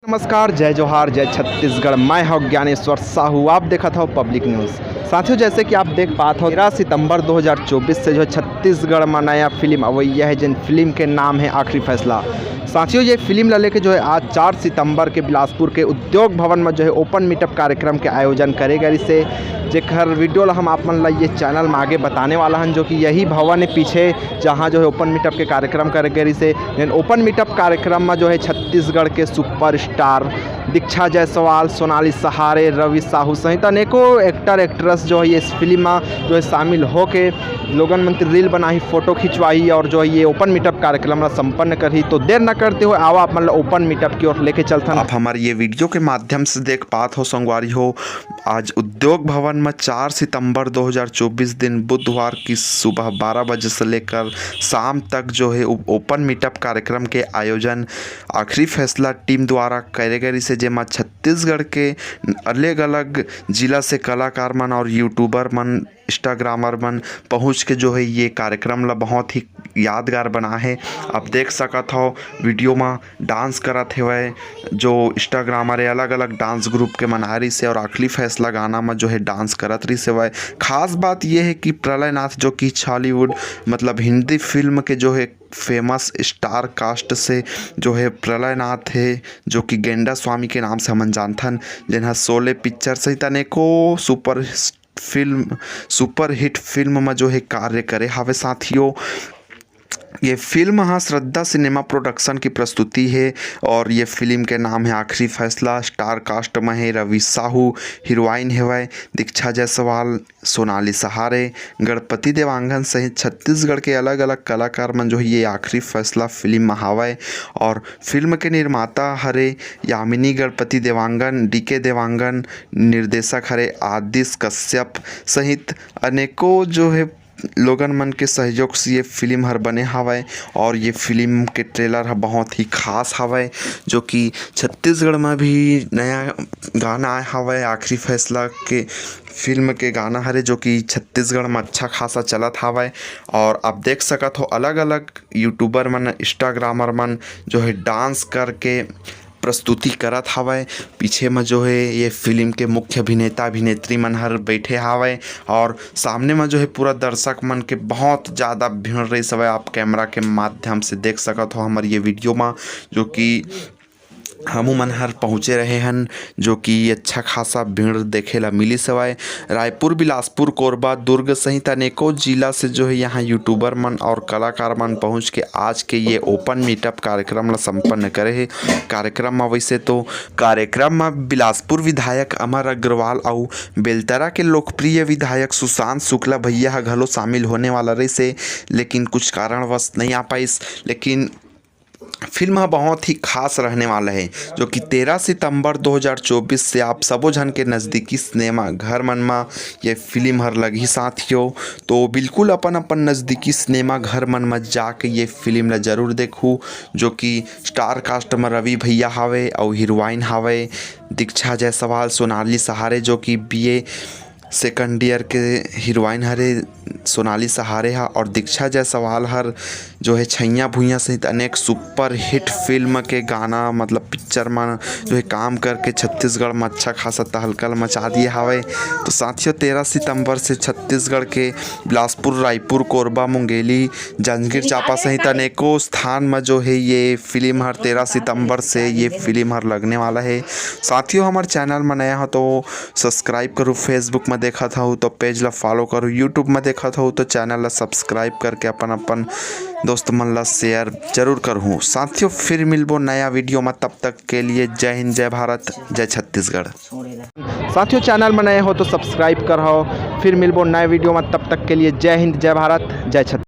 नमस्कार, जय जोहार, जय छत्तीसगढ़। मैं हूँ ज्ञानेश्वर साहू। आप देखा था पब्लिक न्यूज़। साथियों, जैसे कि आप देख पाते हो 13 सितंबर 2024 से जो है छत्तीसगढ़ में नया फिल्म अवैया है, जिन फिल्म के नाम है आखिरी फैसला। साथियों, ये फिल्म लेके जो है आज 4 सितंबर के बिलासपुर के उद्योग भवन में जो है ओपन मीटअप कार्यक्रम के आयोजन करेगा। इसे जेकर वीडियो हम आप मन ला ये चैनल में आगे बताने वाला हन, जो कि यही भवन है पीछे जहाँ जो है ओपन मीटअप के कार्यक्रम करेगा। इसे ओपन मीटअप कार्यक्रम में जो है छत्तीसगढ़ के सुपरस्टार दीक्षा जायसवाल, सोनाली सहारे, रवि साहू सहित अनेकों एक्टर एक्ट्रेस जो है इस फिल्म में जो है शामिल होके लोगन मंत्री रील बनाई, फोटो खिंचवाई और जो है ये ओपन मीटअप कार्यक्रम संपन्न करी। तो देर न करते हुए आवा आप मतलब ओपन मीटअप की ओर लेके चलते हैं। आप हमारे ये वीडियो के माध्यम से देख पात हो संगवारी हो, आज उद्योग भवन में 4 सितंबर 2024 दिन बुधवार की सुबह 12 बजे से लेकर शाम तक जो है ओपन मीटअप कार्यक्रम के आयोजन आखिरी फैसला टीम द्वारा करे गए से, जेमा छत्तीसगढ़ के अलग अलग जिला से कलाकार मन और यूट्यूबर मन, इंस्टाग्रामर मन पहुँच के जो है ये कार्यक्रम ला बहुत ही यादगार बना है। आप देख सकत हो वीडियो में डांस करत हुए जो इंस्टाग्रामर अलग अलग डांस ग्रुप के मना रही से और आखिरी फैसला गाना में जो है डांस करत रही से। वह खास बात यह है कि प्रलयनाथ जो कि हॉलीवुड मतलब हिंदी फिल्म के जो है फेमस स्टार कास्ट से जो है प्रलयनाथ है, जो कि गेंडा स्वामी के नाम से हम जानथन, जिन्हें 16 पिक्चर सहित अनेकों सुपर हिट फिल्म में जो है कार्य करे हावे। साथियों, ये फिल्म हाँ श्रद्धा सिनेमा प्रोडक्शन की प्रस्तुति है और ये फिल्म के नाम है आखिरी फैसला। स्टार कास्ट में है रवि साहू, हीरोइन है दीक्षा जायसवाल, सोनाली सहारे, गणपति देवांगन सहित छत्तीसगढ़ के अलग अलग कलाकार मन जो है ये आखिरी फैसला फिल्म में हावे। और फिल्म के निर्माता हरे यामिनी गणपति देवांगन, डीके देवांगन, निर्देशक हरे आदिश कश्यप सहित अनेकों जो है लोगन मन के सहयोग से ये फिल्म हर बने हवाए। और ये फिल्म के ट्रेलर है बहुत ही खास हवाए, जो कि छत्तीसगढ़ में भी नया गाना आया हवाए। आखिरी फैसला के फिल्म के गाना हरे जो कि छत्तीसगढ़ में अच्छा खासा चलत हवाए। और आप देख सकत हो अलग अलग यूट्यूबर मन, इंस्टाग्रामर मन जो है डांस करके प्रस्तुति करत हवय। पीछे में जो है ये फिल्म के मुख्य अभिनेता अभिनेत्री मन हर बैठे हवय और सामने में जो है पूरा दर्शक मन के बहुत ज़्यादा भीड़ रही सवय। आप कैमरा के माध्यम से देख सकत हो हमारे ये वीडियो में, जो कि हमू मन हर पहुँचे रहे हन, जो कि अच्छा खासा भीड़ देखे ला मिली सवाए। रायपुर, बिलासपुर, कोरबा, दुर्ग सहित अनेकों जिला से जो है यहाँ यूट्यूबर मन और कलाकार मन पहुँच के आज के ये ओपन मीटअप कार्यक्रम ला संपन्न करे है। कार्यक्रम में वैसे तो कार्यक्रम में बिलासपुर विधायक अमर अग्रवाल और बेलतरा के लोकप्रिय विधायक सुशांत शुक्ला भैया घलो शामिल होने वाला रही से, लेकिन कुछ कारणवश नहीं आ पाइस। लेकिन फिल्म बहुत ही खास रहने वाला है, जो कि 13 सितंबर 2024 से आप सबो जन के नज़दीकी सिनेमा घर मन में ये फिल्म हर लगी। साथियों, तो बिल्कुल अपन अपन नज़दीकी सिनेमा घर मन में जाके ये फिल्म ला जरूर देखूँ, जो कि स्टार कास्ट में रवि भैया हावे और हीरोइन हावे दीक्षा जायसवाल, सोनाली सहारे जो कि BA सेकंड ईयर के हीरोइन हरे सोनाली सहारे हा और दीक्षा जायसवाल हर जो है छैया भुइयाँ सहित अनेक सुपर हिट फिल्म के गाना मतलब पिक्चर में जो है काम करके छत्तीसगढ़ में अच्छा खासा तहलकल मचा दिए हावे। तो साथियों, 13 सितंबर से छत्तीसगढ़ के बिलासपुर, रायपुर, कोरबा, मुंगेली, जांजगीर चांपा सहित अनेकों स्थान में जो है ये फिल्म हर 13 सितंबर से ये फिल्म हर लगने वाला है। साथियों, हमारे चैनल में नया हो तो सब्सक्राइब करूँ, फेसबुक में देखा था तो पेज ला फॉलो करूँ, यूट्यूब में देखा था तो चैनल ला सब्सक्राइब करके अपन दोस्त मन ला शेयर जरूर करूँ। साथियों, फिर मिलबो नया वीडियो में, तब तक के लिए जय हिंद, जय भारत, जय छत्तीसगढ़। साथियों, चैनल में नए हो तो सब्सक्राइब कर हो। फिर मिलबो नए वीडियो में, तब तक के लिए जय हिंद, जय भारत, जय छत्तीसगढ़।